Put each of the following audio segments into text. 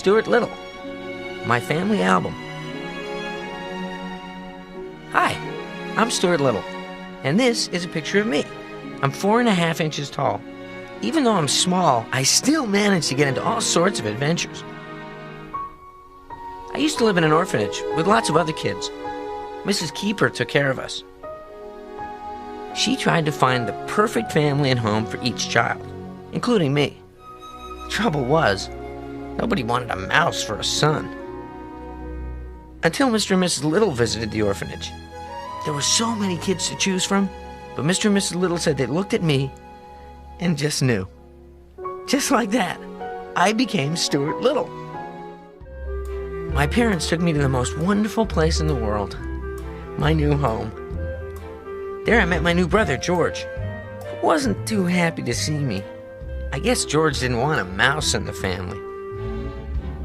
Stuart Little, my family album. Hi, I'm Stuart Little, and this is a picture of me. I'm 4.5 inches tall. Even though I'm small, I still manage to get into all sorts of adventures. I used to live in an orphanage with lots of other kids. Mrs. Keeper took care of us. She tried to find the perfect family and home for each child, including me. The trouble was, nobody wanted a mouse for a son. Until Mr. and Mrs. Little visited the orphanage. There were so many kids to choose from, but Mr. and Mrs. Little said they looked at me and just knew. Just like that, I became Stuart Little. My parents took me to the most wonderful place in the world, my new home. There I met my new brother, George, who wasn't too happy to see me. I guess George didn't want a mouse in the family.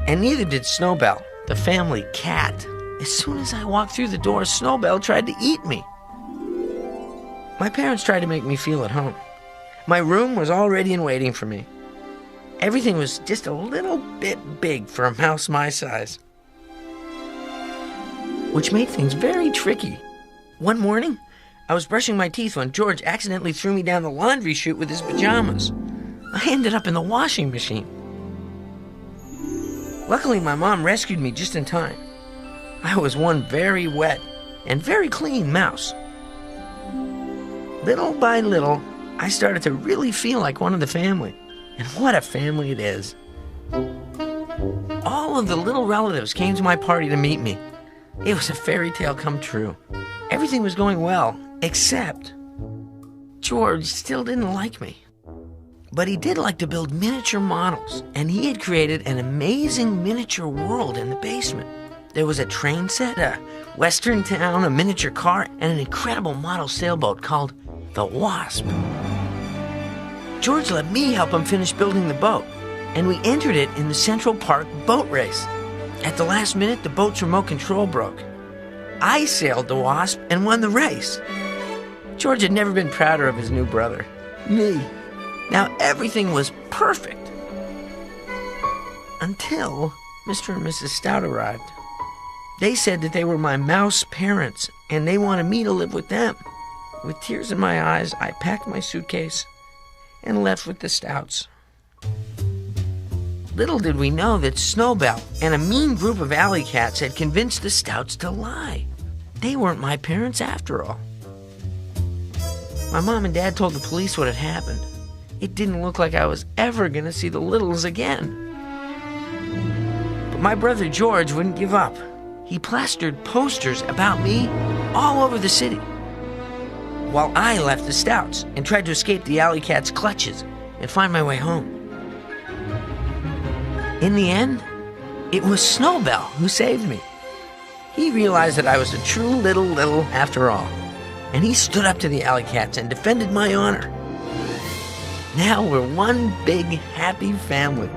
And neither did Snowbell, the family cat. As soon as I walked through the door, Snowbell tried to eat me. My parents tried to make me feel at home. My room was all ready and waiting for me. Everything was just a little bit big for a mouse my size, which made things very tricky. One morning, I was brushing my teeth when George accidentally threw me down the laundry chute with his pajamas. I ended up in the washing machine. Luckily, my mom rescued me just in time. I was one very wet and very clean mouse. Little by little, I started to really feel like one of the family. And what a family it is. All of the little relatives came to my party to meet me. It was a fairy tale come true. Everything was going well, except George still didn't like me. But he did like to build miniature models, and he had created an amazing miniature world in the basement. There was a train set, a western town, a miniature car, and an incredible model sailboat called the Wasp. George let me help him finish building the boat, and we entered it in the Central Park boat race. At the last minute, the boat's remote control broke. I sailed the Wasp and won the race. George had never been prouder of his new brother, me. Now everything was perfect. Until Mr. and Mrs. Stout arrived. They said that they were my mouse parents, and they wanted me to live with them. With tears in my eyes, I packed my suitcase and left with the Stouts. Little did we know that Snowbell and a mean group of alley cats had convinced the Stouts to lie. They weren't my parents after all. My mom and dad told the police what had happened. It didn't look like I was ever going to see the Littles again. But my brother George wouldn't give up. He plastered posters about me all over the city, while I left the Stouts and tried to escape the alley cat's clutches and find my way home. In the end, it was Snowbell who saved me. He realized that I was a true little after all, and he stood up to the alley cats and defended my honor. Now we're one big happy family.